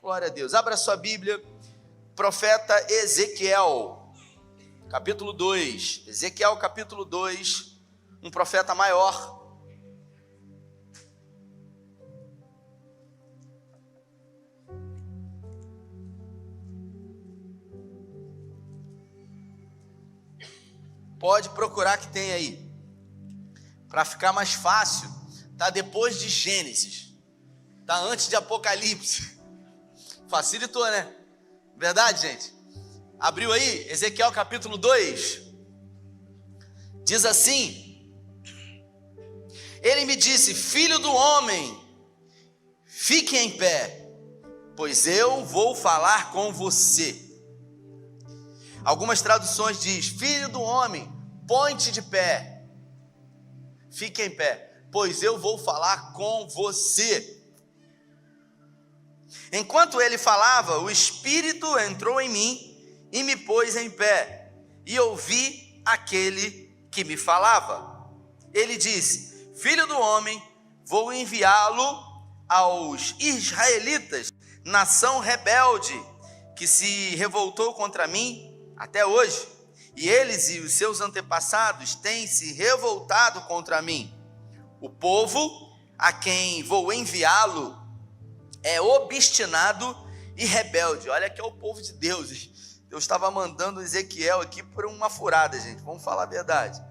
Glória a Deus. Abra sua Bíblia, profeta Ezequiel, capítulo 2. Ezequiel, capítulo 2, um profeta maior. Pode procurar que tem aí. Para ficar mais fácil, tá depois de Gênesis. Tá antes de Apocalipse. Facilitou, né? Verdade, gente? Abriu aí, Ezequiel capítulo 2. Diz assim: Ele me disse, filho do homem, fique em pé, pois eu vou falar com você. Algumas traduções diz, filho do homem, põe-te de pé, fique em pé, pois eu vou falar com você. Enquanto ele falava, o Espírito entrou em mim e me pôs em pé, e ouvi aquele que me falava. Ele disse, filho do homem, vou enviá-lo aos israelitas, nação rebelde, que se revoltou contra mim até hoje, e eles e os seus antepassados têm se revoltado contra mim. O povo a quem vou enviá-lo é obstinado e rebelde. Olha que é o povo de Deus. Deus estava mandando Ezequiel aqui por uma furada, gente. Vamos falar a verdade.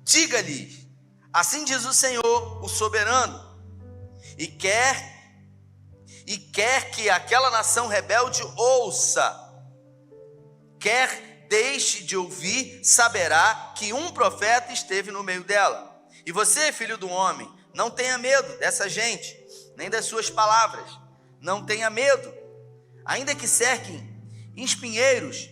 Diga-lhe, assim diz o Senhor, o soberano, e quer que aquela nação rebelde ouça, quer deixe de ouvir, saberá que um profeta esteve no meio dela. E você, filho do homem, não tenha medo dessa gente, nem das suas palavras. Não tenha medo, ainda que cerquem espinheiros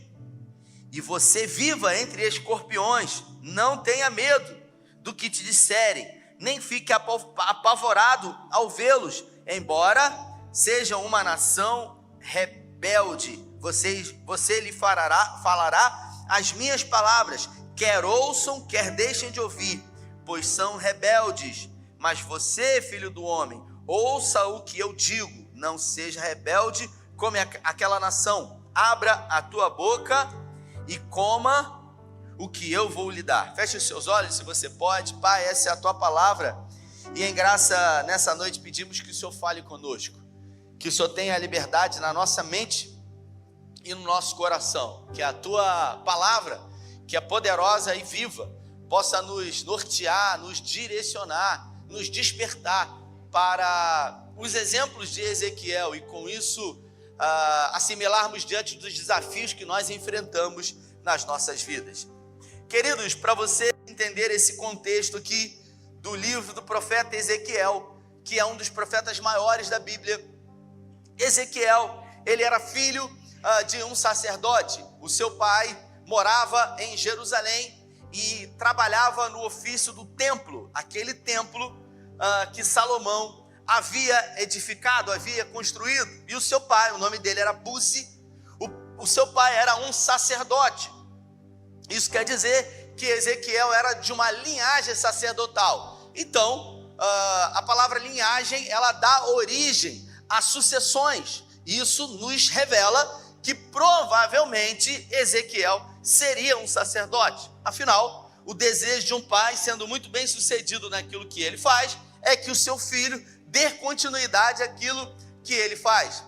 e você viva entre escorpiões, não tenha medo do que te disserem, nem fique apavorado ao vê-los, embora sejam uma nação rebelde. Você lhe falará as minhas palavras, quer ouçam, quer deixem de ouvir, pois são rebeldes. Mas você, filho do homem, ouça o que eu digo, não seja rebelde como aquela nação. Abra a tua boca e coma o que eu vou lhe dar. Feche os seus olhos, se você pode. Pai, essa é a tua palavra. E em graça, nessa noite, pedimos que o Senhor fale conosco. Que o Senhor tenha liberdade na nossa mente e no nosso coração. Que a tua palavra, que é poderosa e viva, possa nos nortear, nos direcionar, nos despertar para os exemplos de Ezequiel e com isso assimilarmos diante dos desafios que nós enfrentamos nas nossas vidas. Queridos, para você entender esse contexto aqui do livro do profeta Ezequiel, que é um dos profetas maiores da Bíblia, Ezequiel, ele era filho de um sacerdote. O seu pai morava em Jerusalém e trabalhava no ofício do templo, aquele templo que Salomão havia edificado, havia construído. E o seu pai, o nome dele era Buzi, o seu pai era um sacerdote. Isso quer dizer que Ezequiel era de uma linhagem sacerdotal. Então, a palavra linhagem, ela dá origem a sucessões. Isso nos revela que provavelmente Ezequiel seria um sacerdote. Afinal, o desejo de um pai, sendo muito bem sucedido naquilo que ele faz, é que o seu filho dê continuidade àquilo que ele faz.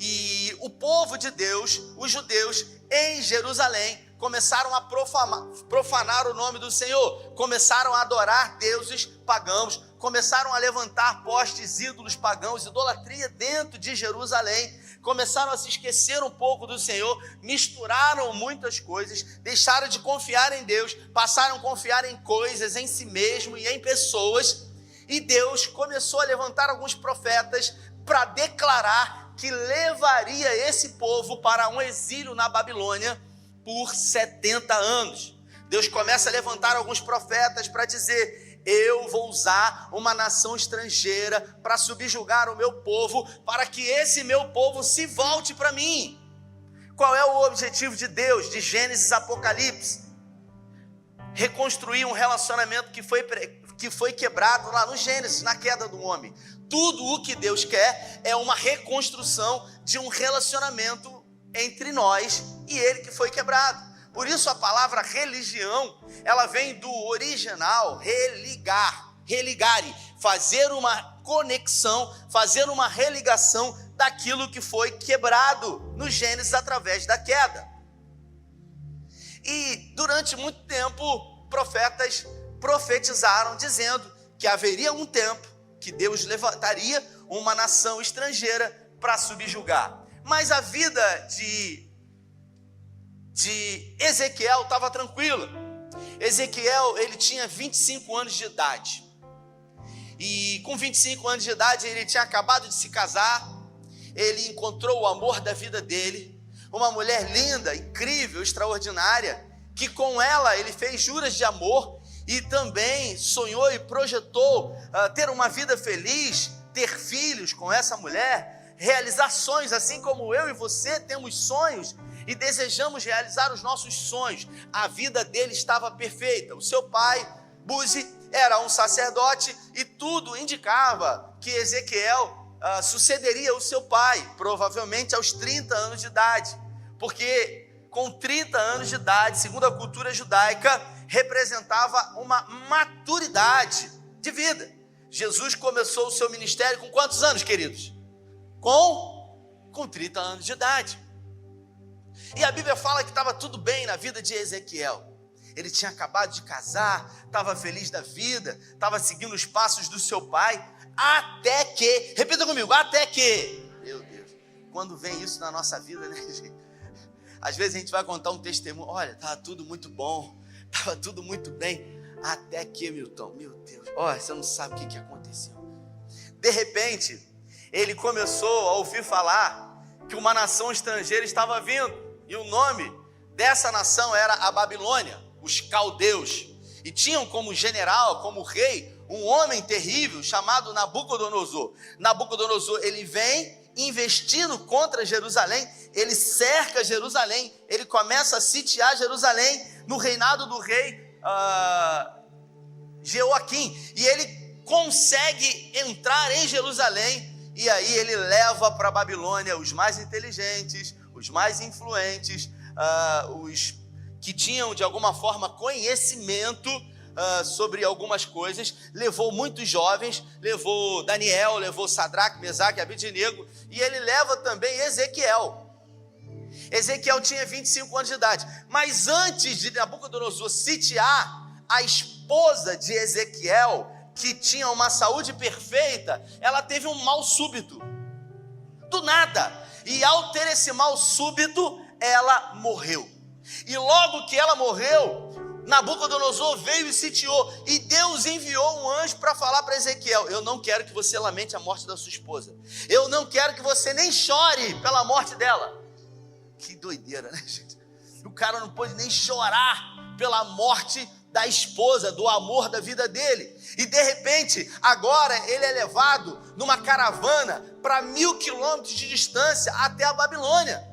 E o povo de Deus, os judeus em Jerusalém, começaram a profanar o nome do Senhor, começaram a adorar deuses pagãos, começaram a levantar postes, ídolos pagãos, idolatria dentro de Jerusalém, começaram a se esquecer um pouco do Senhor, misturaram muitas coisas, deixaram de confiar em Deus, passaram a confiar em coisas, em si mesmo e em pessoas. E Deus começou a levantar alguns profetas para declarar que levaria esse povo para um exílio na Babilônia por 70 anos. Deus começa a levantar alguns profetas para dizer: eu vou usar uma nação estrangeira para subjugar o meu povo, para que esse meu povo se volte para mim. Qual é o objetivo de Deus, de Gênesis a Apocalipse? Reconstruir um relacionamento que foi quebrado lá no Gênesis, na queda do homem. Tudo o que Deus quer é uma reconstrução de um relacionamento entre nós e Ele que foi quebrado. Por isso a palavra religião, ela vem do original religare, fazer uma conexão, fazer uma religação daquilo que foi quebrado no Gênesis através da queda. E durante muito tempo, profetas profetizaram dizendo que haveria um tempo que Deus levantaria uma nação estrangeira para subjugar. Mas a vida de Ezequiel estava tranquila. Ezequiel, ele tinha 25 anos de idade. E com 25 anos de idade, ele tinha acabado de se casar. Ele encontrou o amor da vida dele, uma mulher linda, incrível, extraordinária, que com ela ele fez juras de amor e também sonhou e projetou ter uma vida feliz, ter filhos com essa mulher, realizar sonhos, assim como eu e você temos sonhos e desejamos realizar os nossos sonhos. A vida dele estava perfeita. O seu pai, Buzi, era um sacerdote e tudo indicava que Ezequiel sucederia o seu pai, provavelmente aos 30 anos de idade, porque com 30 anos de idade, segundo a cultura judaica, representava uma maturidade de vida. Jesus começou o seu ministério com quantos anos, queridos? Com 30 anos de idade. E a Bíblia fala que estava tudo bem na vida de Ezequiel. Ele tinha acabado de casar, estava feliz da vida, estava seguindo os passos do seu pai, até que, repita comigo, até que, meu Deus, quando vem isso na nossa vida, né, gente? Às vezes a gente vai contar um testemunho, olha, estava tudo muito bom, estava tudo muito bem, até que, Milton, meu Deus, olha, você não sabe o que aconteceu. De repente, ele começou a ouvir falar que uma nação estrangeira estava vindo, e o nome dessa nação era a Babilônia, os caldeus, e tinham como general, como rei, um homem terrível chamado Nabucodonosor. Nabucodonosor, ele vem investindo contra Jerusalém, ele cerca Jerusalém, ele começa a sitiar Jerusalém no reinado do rei Jeoaquim, e ele consegue entrar em Jerusalém, e aí ele leva para a Babilônia os mais inteligentes, os mais influentes, os que tinham de alguma forma conhecimento sobre algumas coisas, levou muitos jovens, levou Daniel, levou Sadraque, Mesaque e Abednego, e ele leva também Ezequiel. Ezequiel tinha 25 anos de idade, mas antes de Nabucodonosor sitiar, a esposa de Ezequiel, que tinha uma saúde perfeita, ela teve um mal súbito, do nada, e ao ter esse mal súbito, ela morreu. E logo que ela morreu, Nabucodonosor veio e sitiou, e Deus enviou um anjo para falar para Ezequiel: eu não quero que você lamente a morte da sua esposa, eu não quero que você nem chore pela morte dela. Que doideira, né, gente? O cara não pôde nem chorar pela morte da esposa, do amor da vida dele, e de repente, agora ele é levado numa caravana para 1000 quilômetros de distância até a Babilônia.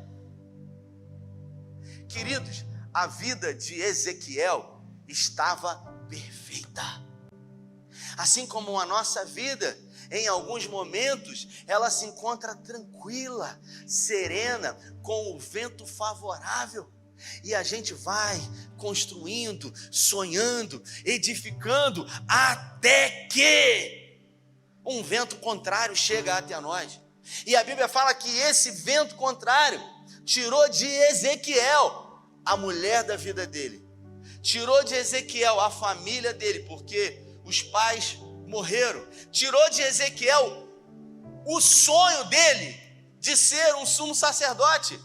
Queridos, a vida de Ezequiel estava perfeita. Assim como a nossa vida, em alguns momentos, ela se encontra tranquila, serena, com o vento favorável. E a gente vai construindo, sonhando, edificando, até que um vento contrário chega até nós. E a Bíblia fala que esse vento contrário tirou de Ezequiel a mulher da vida dele, tirou de Ezequiel a família dele, porque os pais morreram, tirou de Ezequiel o sonho dele de ser um sumo sacerdote,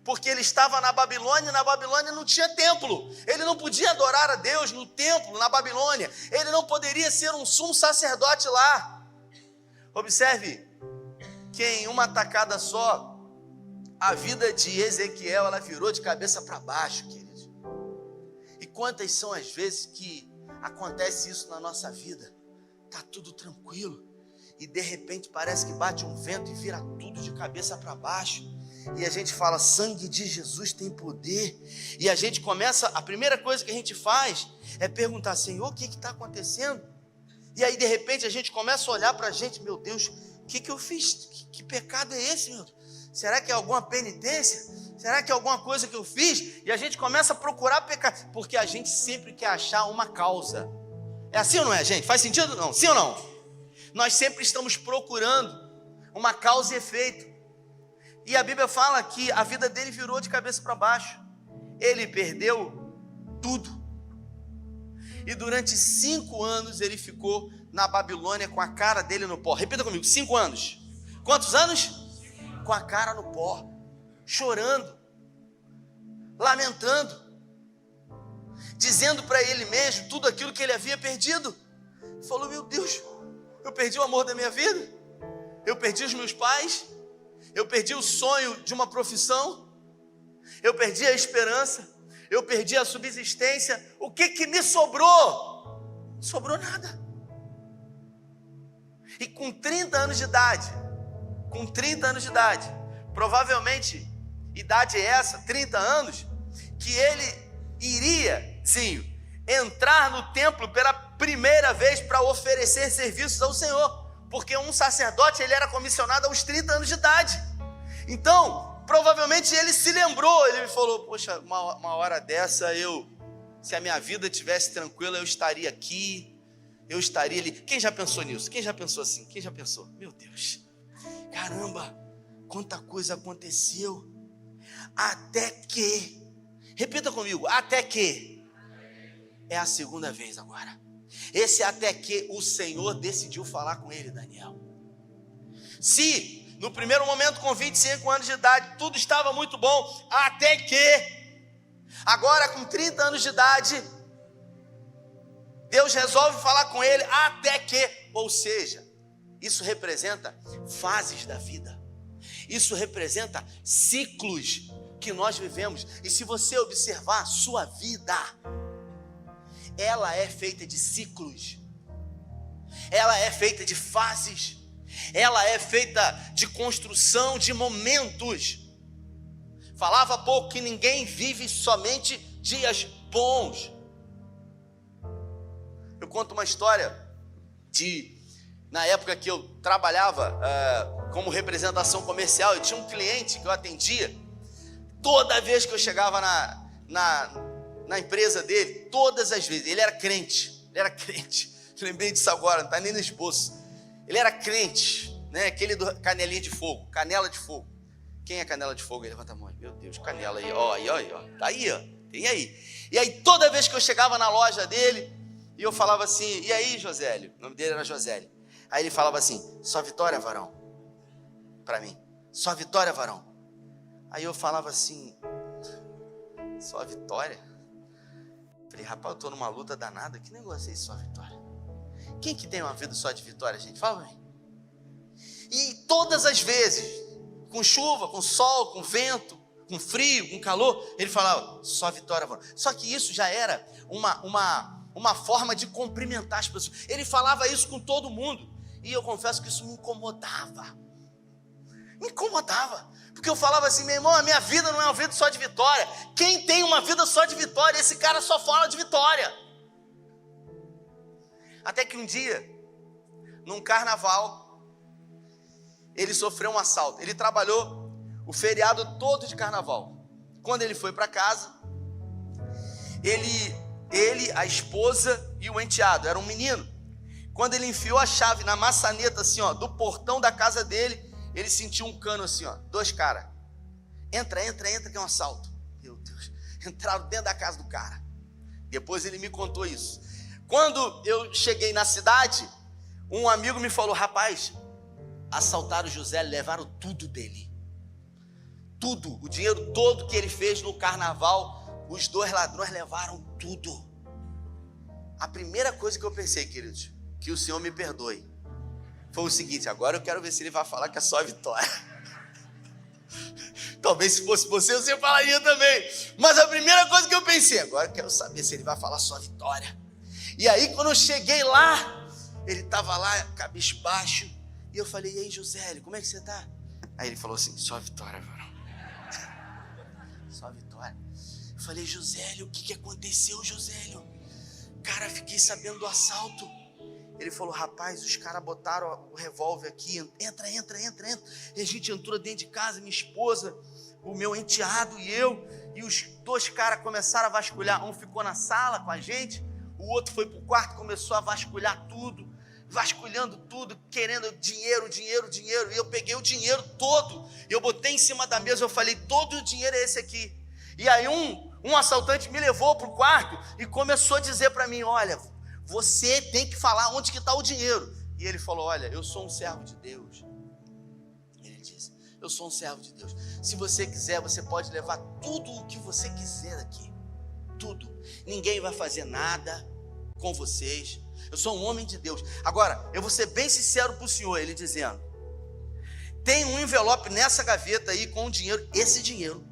porque ele estava na Babilônia, e na Babilônia não tinha templo, ele não podia adorar a Deus no templo, na Babilônia, ele não poderia ser um sumo sacerdote lá. Observe que em uma tacada só, a vida de Ezequiel, ela virou de cabeça para baixo, queridos. E quantas são as vezes que acontece isso na nossa vida? Tá tudo tranquilo, e de repente parece que bate um vento e vira tudo de cabeça para baixo. E a gente fala: sangue de Jesus tem poder. E a gente começa, a primeira coisa que a gente faz é perguntar: Senhor, o que está acontecendo? E aí de repente a gente começa a olhar para a gente, meu Deus, o que eu fiz? Que pecado é esse, meu Deus? Será que é alguma penitência? Será que é alguma coisa que eu fiz? E a gente começa a procurar pecado, porque a gente sempre quer achar uma causa. É assim ou não é, gente? Faz sentido? Não? Sim ou não? Nós sempre estamos procurando uma causa e efeito. E a Bíblia fala que a vida dele virou de cabeça para baixo. Ele perdeu tudo. E durante 5 anos ele ficou na Babilônia com a cara dele no pó. Repita comigo, 5 anos. Quantos anos? Com a cara no pó, chorando, lamentando, dizendo para ele mesmo tudo aquilo que ele havia perdido. Falou, meu Deus, eu perdi o amor da minha vida, eu perdi os meus pais, eu perdi o sonho de uma profissão, eu perdi a esperança, eu perdi a subsistência. O que me sobrou? Não sobrou nada. E com 30 anos de idade, provavelmente, idade essa, 30 anos, que ele iria, sim, entrar no templo pela primeira vez para oferecer serviços ao Senhor, porque um sacerdote, ele era comissionado aos 30 anos de idade. Então, provavelmente ele se lembrou, ele falou, poxa, uma hora dessa, se a minha vida tivesse tranquila, eu estaria aqui, eu estaria ali. Quem já pensou nisso? Quem já pensou assim? Quem já pensou? Meu Deus, caramba, quanta coisa aconteceu, até que, repita comigo, até que, é a segunda vez agora, esse até que o Senhor decidiu falar com ele, Daniel. Se no primeiro momento com 25 anos de idade, tudo estava muito bom, até que, agora com 30 anos de idade, Deus resolve falar com ele, até que, ou seja, isso representa fases da vida. Isso representa ciclos que nós vivemos. E se você observar sua vida, ela é feita de ciclos. Ela é feita de fases. Ela é feita de construção de momentos. Falava há pouco que ninguém vive somente dias bons. Eu conto uma história na época que eu trabalhava como representação comercial, eu tinha um cliente que eu atendia. Toda vez que eu chegava na empresa dele, todas as vezes, ele era crente. Lembrei disso agora, não está nem no esboço. Ele era crente, né? Aquele do canelinha de fogo, canela de fogo. Quem é canela de fogo? Ele levanta a mão. Meu Deus, canela aí, ó, tá aí, ó, tem aí. E aí toda vez que eu chegava na loja dele, e eu falava assim, e aí, Josélio? O nome dele era Josélio. Aí ele falava assim, só vitória, varão. Para mim, só vitória, varão. Aí eu falava assim, só vitória? Falei, rapaz, eu tô numa luta danada, que negócio é esse, só vitória? Quem que tem uma vida só de vitória, gente? Fala pra mim. E todas as vezes, com chuva, com sol, com vento, com frio, com calor, ele falava, só vitória, varão. Só que isso já era uma forma de cumprimentar as pessoas. Ele falava isso com todo mundo. E eu confesso que isso me incomodava. Porque eu falava assim, meu irmão, a minha vida não é uma vida só de vitória. Quem tem uma vida só de vitória, esse cara só fala de vitória. Até que um dia, num carnaval, ele sofreu um assalto. Ele trabalhou o feriado todo de carnaval. Quando ele foi para casa, ele, a esposa e o enteado, era um menino. Quando ele enfiou a chave na maçaneta assim, ó, do portão da casa dele, ele sentiu um cano assim, ó, 2 caras. Entra, que é um assalto. Meu Deus, entraram dentro da casa do cara. Depois ele me contou isso. Quando eu cheguei na cidade, um amigo me falou, rapaz, assaltaram o José, levaram tudo dele. Tudo, o dinheiro todo que ele fez no carnaval, os 2 ladrões levaram tudo. A primeira coisa que eu pensei, queridos, que o Senhor me perdoe, foi o seguinte, agora eu quero ver se ele vai falar que é só vitória. Talvez se fosse você falaria também. Mas a primeira coisa que eu pensei, agora eu quero saber se ele vai falar só vitória. E aí quando eu cheguei lá, ele estava lá, cabisbaixo, e eu falei, e aí Josélio, como é que você está? Aí ele falou assim, só vitória, varão. Só vitória. Eu falei, Josélio, o que aconteceu, Josélio? Cara, fiquei sabendo do assalto. Ele falou, rapaz, os caras botaram o revólver aqui, entra. E a gente entrou dentro de casa, minha esposa, o meu enteado e eu, e os 2 caras começaram a vasculhar. Um ficou na sala com a gente, o outro foi pro quarto, começou a vasculhar tudo, vasculhando tudo, querendo dinheiro, e eu peguei o dinheiro todo, eu botei em cima da mesa, eu falei, todo o dinheiro é esse aqui. E aí um assaltante me levou pro quarto e começou a dizer para mim, olha, você tem que falar onde que está o dinheiro. E ele falou, olha, eu sou um servo de Deus. Ele disse, eu sou um servo de Deus. Se você quiser, você pode levar tudo o que você quiser aqui. Tudo. Ninguém vai fazer nada com vocês. Eu sou um homem de Deus. Agora, eu vou ser bem sincero para o senhor, ele dizendo, tem um envelope nessa gaveta aí com o dinheiro. Esse dinheiro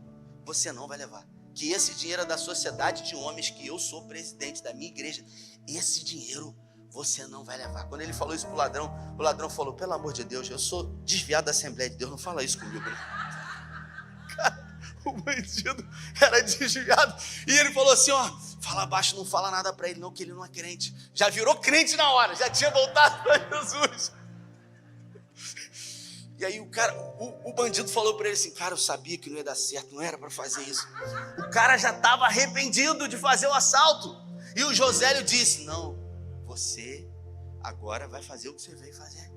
você não vai levar. Que esse dinheiro é da sociedade de homens, que eu sou presidente da minha igreja. Esse dinheiro você não vai levar. Quando ele falou isso pro ladrão, o ladrão falou, pelo amor de Deus, eu sou desviado da Assembleia de Deus, não fala isso comigo, né? Cara, o bandido era desviado, e ele falou assim, ó, fala baixo, não fala nada para ele não, que ele não é crente. Já virou crente na hora, já tinha voltado para Jesus. E aí o bandido falou para ele assim, cara, eu sabia que não ia dar certo, não era para fazer isso. O cara já estava arrependido de fazer o assalto. E o Josélio disse, não, você agora vai fazer o que você veio fazer.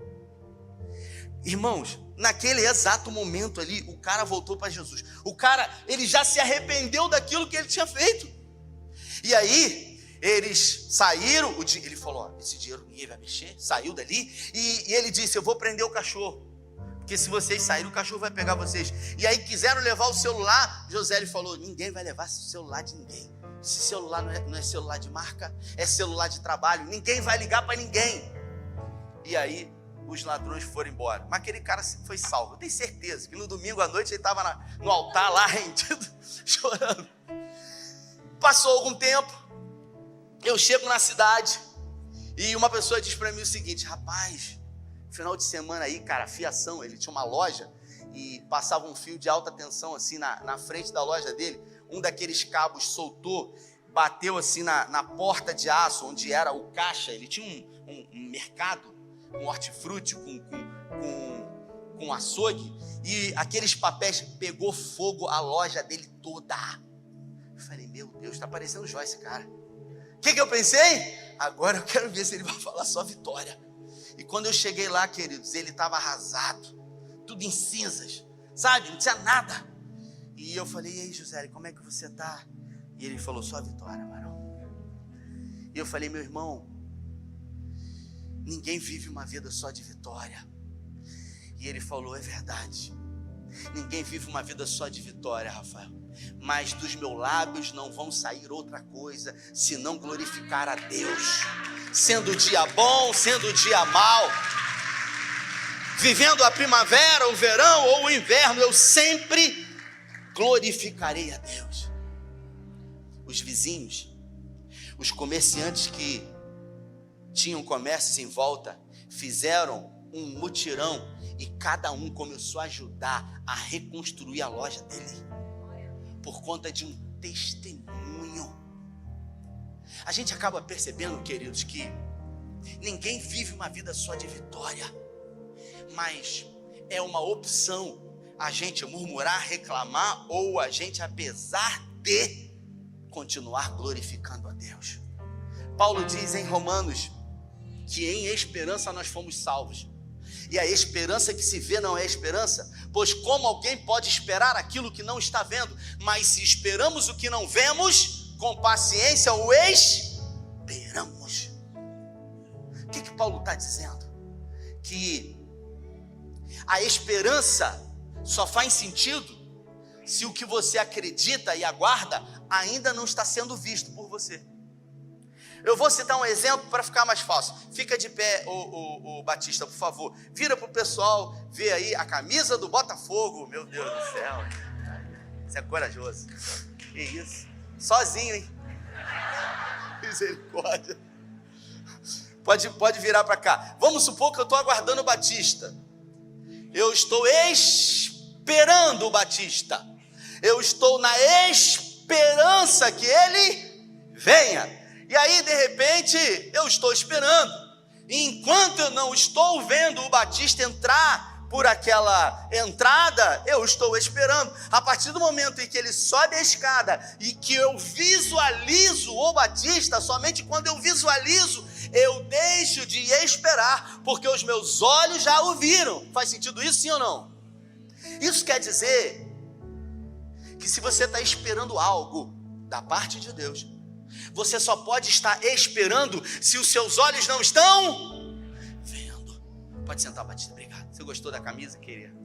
Irmãos, naquele exato momento ali, o cara voltou para Jesus. O cara, ele já se arrependeu daquilo que ele tinha feito. E aí, eles saíram, ele falou, ó, esse dinheiro ninguém vai mexer, saiu dali. E ele disse, eu vou prender o cachorro. Porque se vocês saírem, o cachorro vai pegar vocês. E aí quiseram levar o celular. Josélio falou, ninguém vai levar o celular de ninguém. Esse celular não é celular de marca, é celular de trabalho. Ninguém vai ligar para ninguém. E aí os ladrões foram embora. Mas aquele cara foi salvo. Eu tenho certeza que no domingo à noite ele estava no altar lá, rendido, chorando. Passou algum tempo, eu chego na cidade e uma pessoa diz para mim o seguinte, rapaz, final de semana aí, cara, fiação, ele tinha uma loja e passava um fio de alta tensão assim na frente da loja dele, um daqueles cabos soltou, bateu assim na porta de aço, onde era o caixa, ele tinha um mercado, um hortifruti com açougue, e aqueles papéis pegou fogo a loja dele toda. Eu falei, meu Deus, tá parecendo Jó esse cara. O que eu pensei? Agora eu quero ver se ele vai falar só vitória. E quando eu cheguei lá, queridos, ele estava arrasado, tudo em cinzas, sabe? Não tinha nada. E eu falei, e aí, José, como é que você está? E ele falou, só vitória, varão. E eu falei, meu irmão, ninguém vive uma vida só de vitória. E ele falou, é verdade. Ninguém vive uma vida só de vitória, Rafael. Mas dos meus lábios não vão sair outra coisa, senão glorificar a Deus. Sendo o dia bom, sendo o dia mau, vivendo a primavera, o verão ou o inverno, eu sempre glorificarei a Deus. Os vizinhos, os comerciantes que tinham comércios em volta, fizeram um mutirão e cada um começou a ajudar a reconstruir a loja dele, por conta de um testemunho. A gente acaba percebendo, queridos, que ninguém vive uma vida só de vitória, mas é uma opção a gente murmurar, reclamar, ou a gente, apesar de, continuar glorificando a Deus. Paulo diz em Romanos que em esperança nós fomos salvos. E a esperança que se vê não é esperança, pois como alguém pode esperar aquilo que não está vendo? Mas se esperamos o que não vemos, com paciência o esperamos. O que Paulo está dizendo? Que a esperança só faz sentido se o que você acredita e aguarda ainda não está sendo visto por você. Eu vou citar um exemplo para ficar mais fácil. Fica de pé, o Batista, por favor. Vira para o pessoal, vê aí a camisa do Botafogo. Meu Deus do céu. Você é corajoso. Que isso. Sozinho, hein? Misericórdia. Pode virar para cá. Vamos supor que eu estou aguardando o Batista. Eu estou esperando o Batista. Eu estou na esperança que ele venha. E aí, de repente, eu estou esperando. E enquanto eu não estou vendo o Batista entrar por aquela entrada, eu estou esperando. A partir do momento em que ele sobe a escada e que eu visualizo o Batista, somente quando eu visualizo, eu deixo de esperar, porque os meus olhos já o viram. Faz sentido isso, sim ou não? Isso quer dizer que se você está esperando algo da parte de Deus, você só pode estar esperando se os seus olhos não estão vendo. Pode sentar, Batista, obrigado. Você gostou da camisa, querida?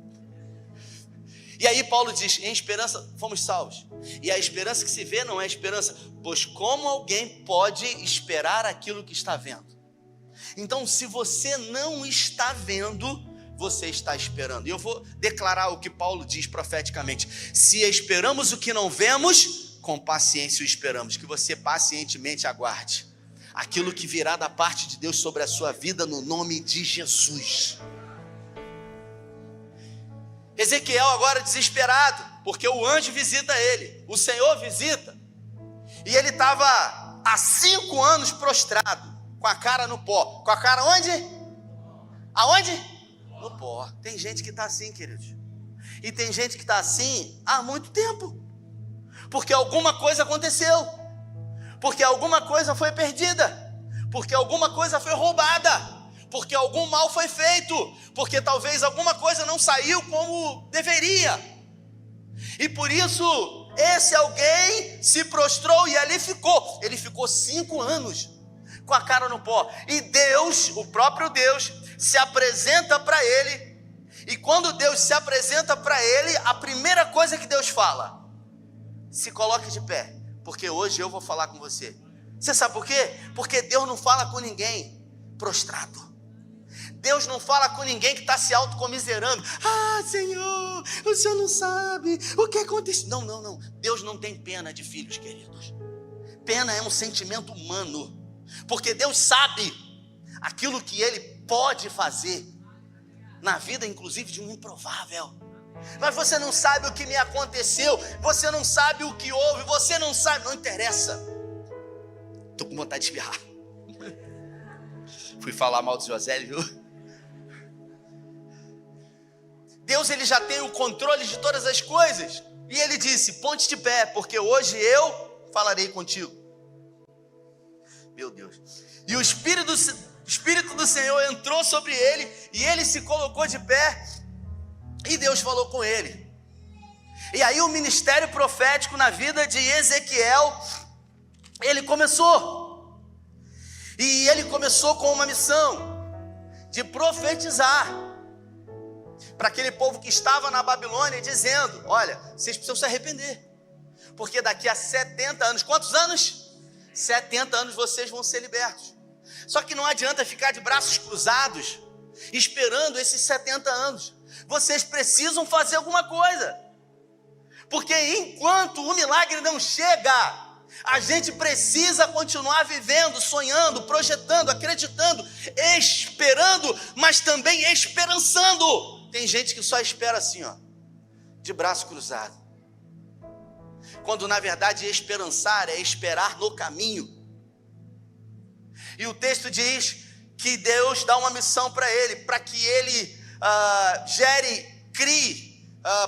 E aí Paulo diz, em esperança fomos salvos. E a esperança que se vê não é esperança, pois como alguém pode esperar aquilo que está vendo? Então, se você não está vendo, você está esperando. E eu vou declarar o que Paulo diz profeticamente: se esperamos o que não vemos, com paciência o esperamos. Que você pacientemente aguarde aquilo que virá da parte de Deus sobre a sua vida, no nome de Jesus. Ezequiel agora desesperado, porque o anjo visita ele, o Senhor visita, e ele estava há 5 anos prostrado, com a cara no pó. Com a cara onde? Aonde? No pó. Tem gente que está assim, queridos, e tem gente que está assim há muito tempo, porque alguma coisa aconteceu, porque alguma coisa foi perdida, porque alguma coisa foi roubada, porque algum mal foi feito, porque talvez alguma coisa não saiu como deveria, e por isso esse alguém se prostrou e ali ficou. Ele ficou 5 anos com a cara no pó, e Deus, o próprio Deus, se apresenta para ele. E quando Deus se apresenta para ele, a primeira coisa que Deus fala: se coloque de pé, porque hoje eu vou falar com você. Você sabe por quê? Porque Deus não fala com ninguém prostrado. Deus não fala com ninguém que está se autocomiserando. Ah, Senhor, o Senhor não sabe o que aconteceu. Não, não, não. Deus não tem pena de filhos, queridos. Pena é um sentimento humano, porque Deus sabe aquilo que Ele pode fazer na vida, inclusive de um improvável. Mas você não sabe o que me aconteceu, você não sabe o que houve, você não sabe, não interessa. Estou com vontade de espirrar. Fui falar mal do José, viu? Deus, ele já tem o controle de todas as coisas, e ele disse: ponte de pé, porque hoje eu falarei contigo. Meu Deus. E o Espírito do Senhor entrou sobre ele, e ele se colocou de pé, e Deus falou com ele. E aí o ministério profético na vida de Ezequiel, ele começou. E ele começou com uma missão de profetizar para aquele povo que estava na Babilônia, dizendo: olha, vocês precisam se arrepender, porque daqui a 70 anos, quantos anos? 70 anos vocês vão ser libertos. Só que não adianta ficar de braços cruzados esperando esses 70 anos. Vocês precisam fazer alguma coisa, porque enquanto o milagre não chega, a gente precisa continuar vivendo, sonhando, projetando, acreditando, esperando, mas também esperançando. Tem gente que só espera assim, ó, de braço cruzado, quando na verdade esperançar é esperar no caminho. E o texto diz que Deus dá uma missão para ele, para que ele crie,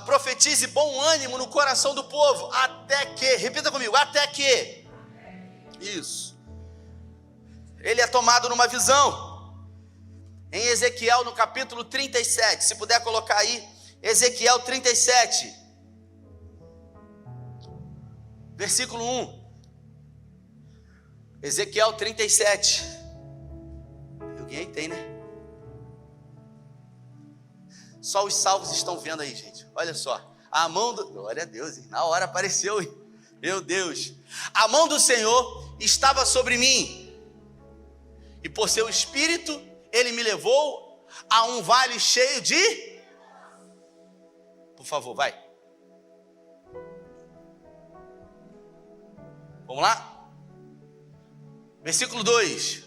profetize bom ânimo no coração do povo, até que, repita comigo, até que, isso, ele é tomado numa visão. Em Ezequiel no capítulo 37, se puder colocar aí, Ezequiel 37, versículo 1, Ezequiel 37, alguém aí tem, né? Só os salvos estão vendo aí, gente. Olha só. A mão do... Glória a Deus, hein? Na hora apareceu, hein? Meu Deus. A mão do Senhor estava sobre mim, e por seu Espírito Ele me levou a um vale cheio de... Por favor, vai. Vamos lá? Versículo 2.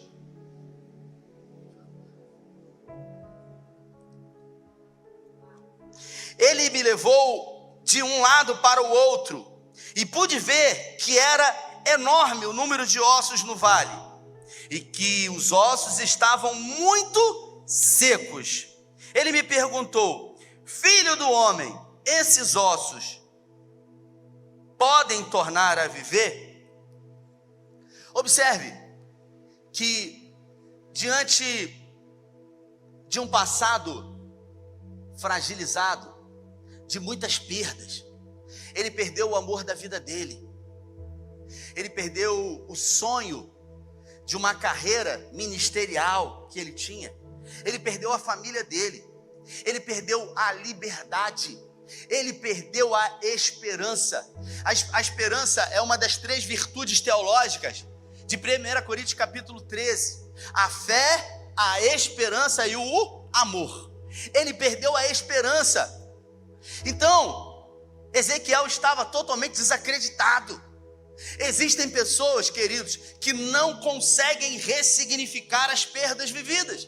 Ele me levou de um lado para o outro, e pude ver que era enorme o número de ossos no vale, e que os ossos estavam muito secos. Ele me perguntou: filho do homem, esses ossos podem tornar a viver? Observe que diante de um passado fragilizado, de muitas perdas, ele perdeu o amor da vida dele, ele perdeu o sonho de uma carreira ministerial que ele tinha, ele perdeu a família dele, ele perdeu a liberdade, ele perdeu a esperança. A esperança é uma das 3 virtudes teológicas de 1 Coríntios capítulo 13, a fé, a esperança e o amor. Ele perdeu a esperança. Então, Ezequiel estava totalmente desacreditado. Existem pessoas, queridos, que não conseguem ressignificar as perdas vividas.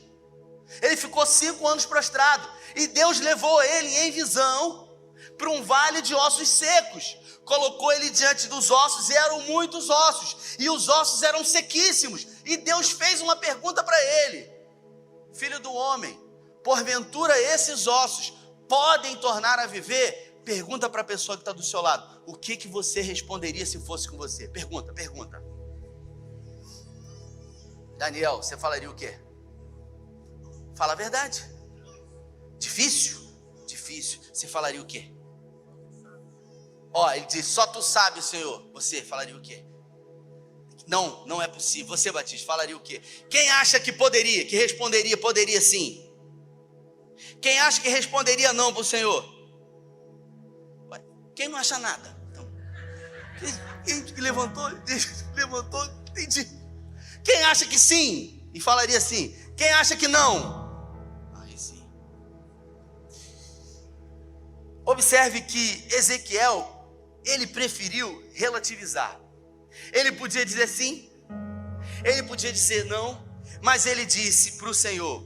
Ele ficou 5 anos prostrado e Deus levou ele em visão para um vale de ossos secos. Colocou ele diante dos ossos e eram muitos ossos, e os ossos eram sequíssimos. E Deus fez uma pergunta para ele: filho do homem, porventura esses ossos podem tornar a viver? Pergunta para a pessoa que está do seu lado: o que você responderia se fosse com você? Pergunta. Daniel, você falaria o quê? Fala a verdade. Difícil. Você falaria o quê? Ele diz: só tu sabes, Senhor. Você falaria o quê? Não é possível. Você, Batista, falaria o quê? Quem acha que poderia, que responderia, poderia sim? Quem acha que responderia não para o Senhor? Quem não acha nada? Então, quem levantou, entendi. Quem acha que sim e falaria sim? Quem acha que não? Aí sim. Observe que Ezequiel, ele preferiu relativizar. Ele podia dizer sim, ele podia dizer não, mas ele disse para o Senhor: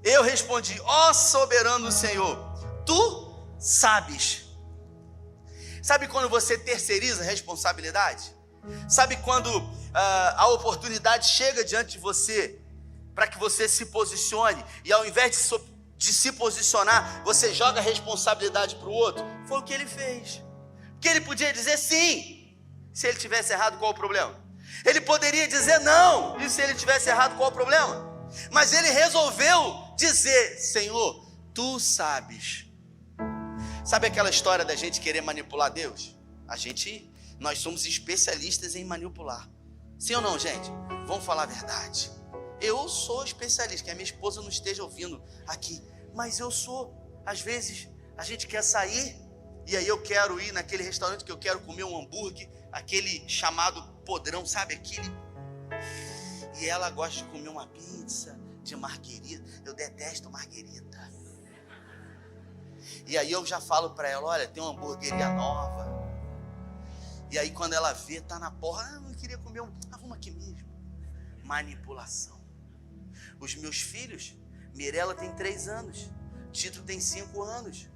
eu respondi, ó soberano Senhor, tu sabes. Sabe quando você terceiriza a responsabilidade? Sabe quando a oportunidade chega diante de você para que você se posicione, e ao invés de se posicionar, você joga a responsabilidade para o outro? Foi o que ele fez. Que ele podia dizer sim. Se ele tivesse errado, qual o problema? Ele poderia dizer não. E se ele tivesse errado, qual o problema? Mas ele resolveu dizer: Senhor, tu sabes. Sabe aquela história da gente querer manipular Deus? Nós somos especialistas em manipular. Sim ou não, gente? Vamos falar a verdade. Eu sou especialista, que a minha esposa não esteja ouvindo aqui, mas eu sou. Às vezes a gente quer sair, e aí eu quero ir naquele restaurante que eu quero comer um hambúrguer, aquele chamado podrão, sabe? Aquele. E ela gosta de comer uma pizza de marguerita. Eu detesto marguerita. E aí eu já falo para ela: olha, tem uma hamburgueria nova. E aí quando ela vê, tá na porra: eu queria comer vamos aqui mesmo. Manipulação. Os meus filhos, Mirella tem 3 anos, Tito tem 5 anos.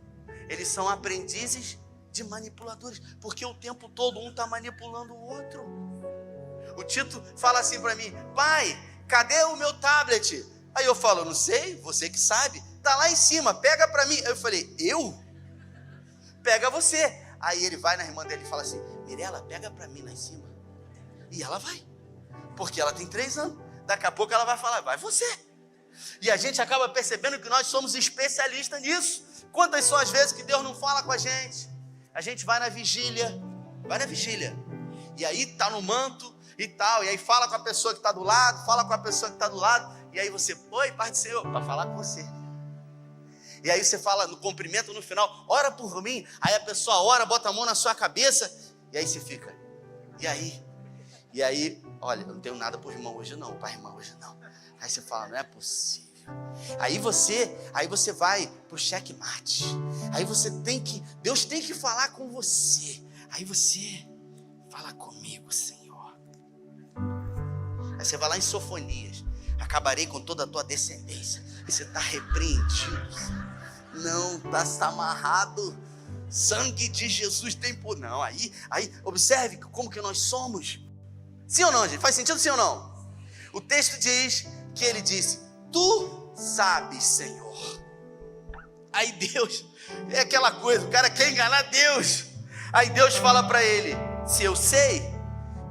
Eles são aprendizes de manipuladores, porque o tempo todo um está manipulando o outro. O Tito fala assim para mim: pai, cadê o meu tablet? Aí eu falo: não sei, você que sabe, tá lá em cima, pega para mim. Aí eu falei: eu? Pega você. Aí ele vai na irmã dele e fala assim: Mirella, pega para mim lá em cima. E ela vai, porque ela tem 3 anos. Daqui a pouco ela vai falar: vai você. E a gente acaba percebendo que nós somos especialistas nisso. Quantas são as vezes que Deus não fala com a gente? A gente vai na vigília, e aí tá no manto e tal, e aí fala com a pessoa que está do lado, e aí você: oi, Pai do Senhor, para falar com você. E aí você fala no cumprimento no final: ora por mim. Aí a pessoa ora, bota a mão na sua cabeça, e aí você fica: e aí, olha, eu não tenho nada por irmão hoje não, para irmã hoje não. Aí você fala: não é possível. Aí você vai pro checkmate. Aí Deus tem que falar com você. Aí você fala: comigo, Senhor. Aí você vai lá em Sofonias: acabarei com toda a tua descendência. Aí você está repreendido. Não, está amarrado. Sangue de Jesus tem por não. Aí observe como que nós somos. Sim ou não, gente? Faz sentido, sim ou não? O texto diz que ele disse: tu sabes, Senhor. Aí Deus, é aquela coisa, o cara quer enganar Deus. Aí Deus fala para ele: se eu sei,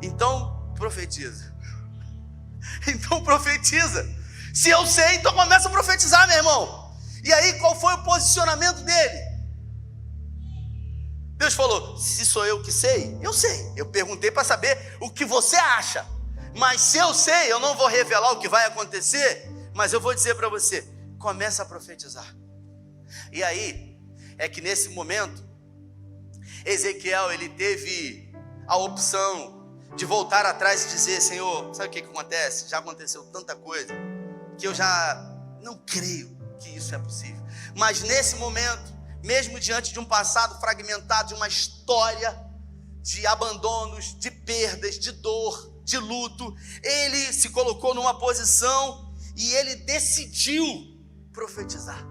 então profetiza. Então profetiza. Se eu sei, então começa a profetizar, meu irmão. E aí qual foi o posicionamento dele? Deus falou: se sou eu que sei, eu sei. Eu perguntei para saber o que você acha. Mas se eu sei, eu não vou revelar o que vai acontecer, mas eu vou dizer para você: começa a profetizar. E aí, é que nesse momento, Ezequiel, ele teve a opção de voltar atrás e dizer: Senhor, sabe o que acontece? Já aconteceu tanta coisa, que eu já não creio que isso é possível. Mas nesse momento, mesmo diante de um passado fragmentado, de uma história de abandonos, de perdas, de dor, de luto, ele se colocou numa posição e ele decidiu profetizar.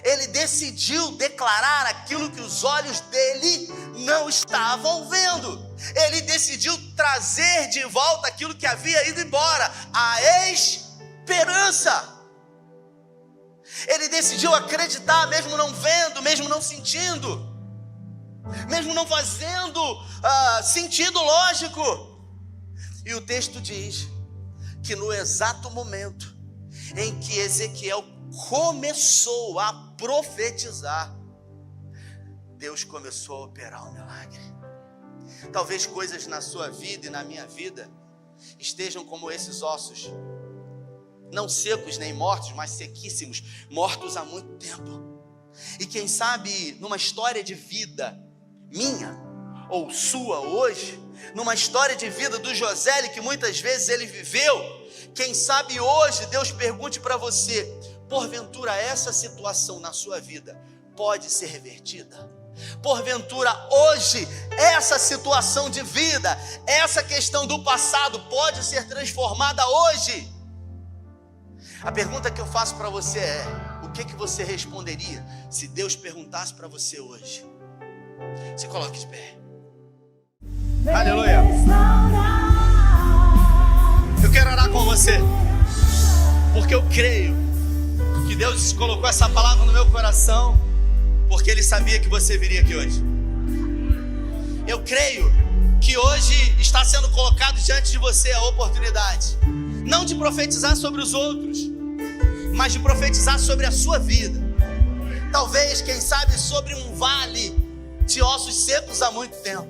Ele decidiu declarar aquilo que os olhos dele não estavam vendo. Ele decidiu trazer de volta aquilo que havia ido embora, a esperança. Ele decidiu acreditar, mesmo não vendo, mesmo não sentindo, mesmo não fazendo sentido lógico. E o texto diz que no exato momento em que Ezequiel começou a profetizar, Deus começou a operar um milagre. Talvez coisas na sua vida e na minha vida estejam como esses ossos, não secos nem mortos, mas sequíssimos, mortos há muito tempo. E quem sabe numa história de vida minha ou sua hoje, numa história de vida do Joséli que muitas vezes ele viveu, quem sabe hoje Deus pergunte para você: porventura essa situação na sua vida pode ser revertida? Porventura hoje essa situação de vida, essa questão do passado pode ser transformada hoje? A pergunta que eu faço para você é: o que você responderia se Deus perguntasse para você hoje? Se coloque de pé. Aleluia. Eu quero orar com você, porque eu creio que Deus colocou essa palavra no meu coração, porque Ele sabia que você viria aqui hoje. Eu creio que hoje está sendo colocado diante de você a oportunidade, não de profetizar sobre os outros, mas de profetizar sobre a sua vida. Talvez, quem sabe, sobre um vale de ossos secos há muito tempo.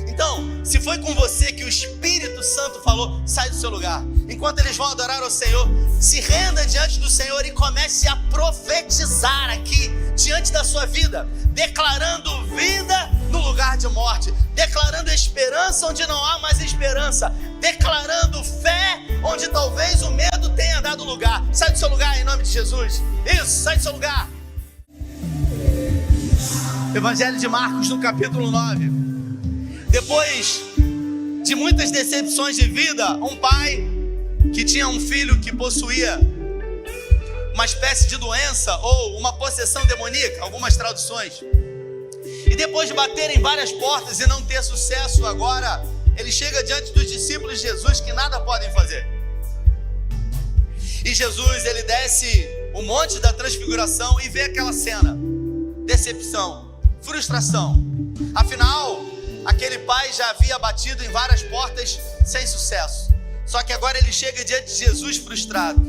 Então, se foi com você que o Espírito Santo falou, sai do seu lugar. Enquanto eles vão adorar ao Senhor, se renda diante do Senhor e comece a profetizar aqui, diante da sua vida, declarando vida no lugar de morte, declarando esperança onde não há mais esperança, declarando fé onde talvez o medo tenha dado lugar. Sai do seu lugar em nome de Jesus. Isso, sai do seu lugar. Evangelho de Marcos, no capítulo 9. Depois de muitas decepções de vida, um pai que tinha um filho que possuía uma espécie de doença ou uma possessão demoníaca, algumas traduções. E depois de bater em várias portas e não ter sucesso, agora ele chega diante dos discípulos de Jesus que nada podem fazer. E Jesus, ele desce o monte da transfiguração e vê aquela cena. Decepção, frustração. Afinal, aquele pai já havia batido em várias portas sem sucesso. Só que agora ele chega diante de Jesus frustrado.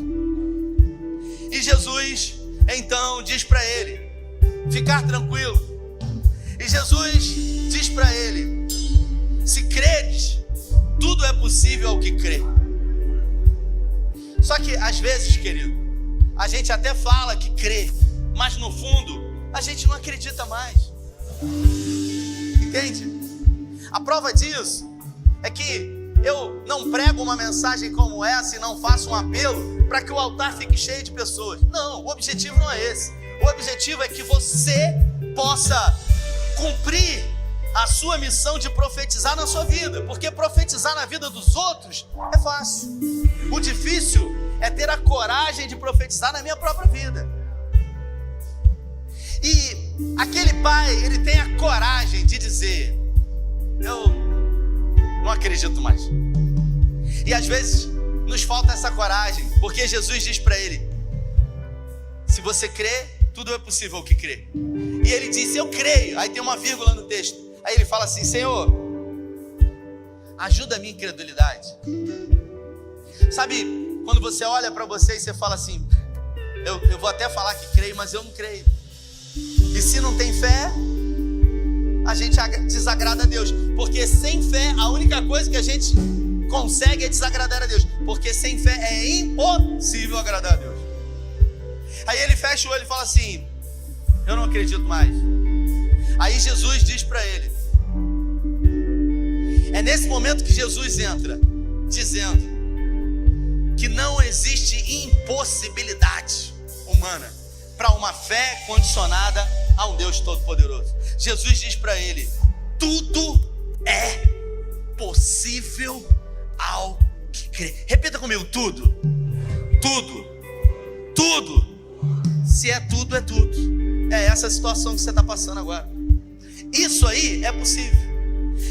E Jesus, então, diz para ele ficar tranquilo. E Jesus diz para ele: se creres, tudo é possível ao que crê. Só que às vezes, querido, a gente até fala que crê, mas no fundo a gente não acredita mais. Entende? A prova disso é que eu não prego uma mensagem como essa e não faço um apelo para que o altar fique cheio de pessoas. Não, o objetivo não é esse. O objetivo é que você possa cumprir a sua missão de profetizar na sua vida, porque profetizar na vida dos outros é fácil. O difícil é ter a coragem de profetizar na minha própria vida. E aquele pai, ele tem a coragem de dizer: eu não acredito mais. E às vezes nos falta essa coragem, porque Jesus diz para ele: se você crê, tudo é possível que crê. E ele disse: eu creio. Aí tem uma vírgula no texto. Aí ele fala assim: Senhor, ajuda a minha incredulidade. Sabe, quando você olha para você e você fala assim: eu vou até falar que creio, mas eu não creio. E se não tem fé, a gente desagrada a Deus. Porque sem fé, a única coisa que a gente consegue é desagradar a Deus. Porque sem fé é impossível agradar a Deus. Aí ele fecha o olho e fala assim: eu não acredito mais. Aí Jesus diz para ele. É nesse momento que Jesus entra, dizendo que não existe impossibilidade humana para uma fé condicionada a um Deus Todo-Poderoso. Jesus diz para ele: tudo é possível ao que crê. Repita comigo: tudo, tudo, tudo. Se é tudo, é tudo. É essa a situação que você está passando agora. Isso aí é possível.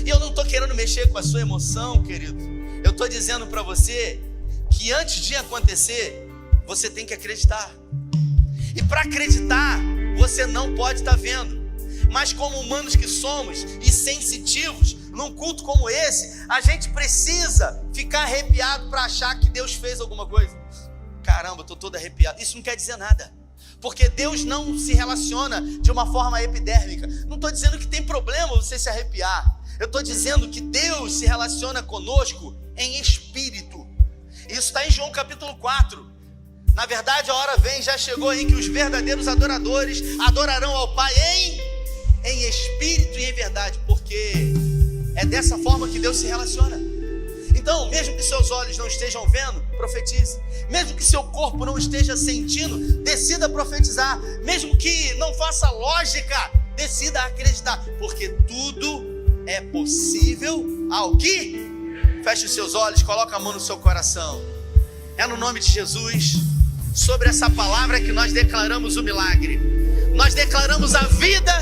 E eu não estou querendo mexer com a sua emoção, querido. Eu estou dizendo para você que antes de acontecer, você tem que acreditar. E para acreditar, você não pode estar vendo. Mas como humanos que somos e sensitivos, num culto como esse, a gente precisa ficar arrepiado para achar que Deus fez alguma coisa. Caramba, eu estou todo arrepiado. Isso não quer dizer nada. Porque Deus não se relaciona de uma forma epidérmica. Não estou dizendo que tem problema você se arrepiar. Eu estou dizendo que Deus se relaciona conosco em espírito. Isso está em João capítulo 4. Na verdade, a hora vem, já chegou em que os verdadeiros adoradores adorarão ao Pai em espírito e em verdade. Porque é dessa forma que Deus se relaciona. Então, mesmo que seus olhos não estejam vendo, profetize. Mesmo que seu corpo não esteja sentindo, decida profetizar. Mesmo que não faça lógica, decida acreditar. Porque tudo é possível ao que? Feche os seus olhos, coloca a mão no seu coração. É no nome de Jesus, sobre essa palavra que nós declaramos o milagre. Nós declaramos a vida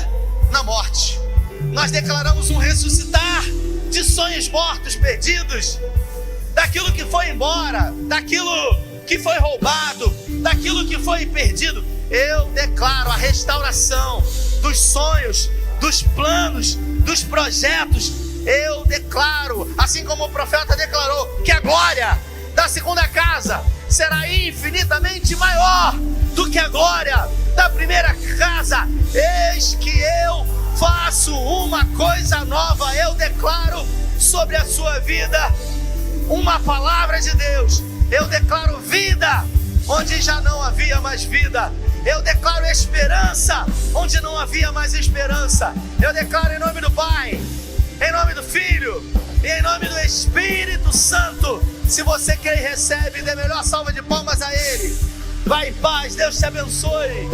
na morte. Nós declaramos um ressuscitar de sonhos mortos, perdidos, daquilo que foi embora, daquilo que foi roubado, daquilo que foi perdido. Eu declaro a restauração dos sonhos, dos planos, dos projetos. Eu declaro, assim como o profeta declarou, que a glória da segunda casa será infinitamente maior do que a glória da primeira casa. Eis que eu faço uma coisa nova. Eu declaro sobre a sua vida uma palavra de Deus. Eu declaro vida onde já não havia mais vida. Eu declaro esperança onde não havia mais esperança. Eu declaro em nome do Pai, em nome do Filho e em nome do Espírito Santo. Se você crê e recebe, dê melhor salva de palmas a Ele. Vai em paz, Deus te abençoe.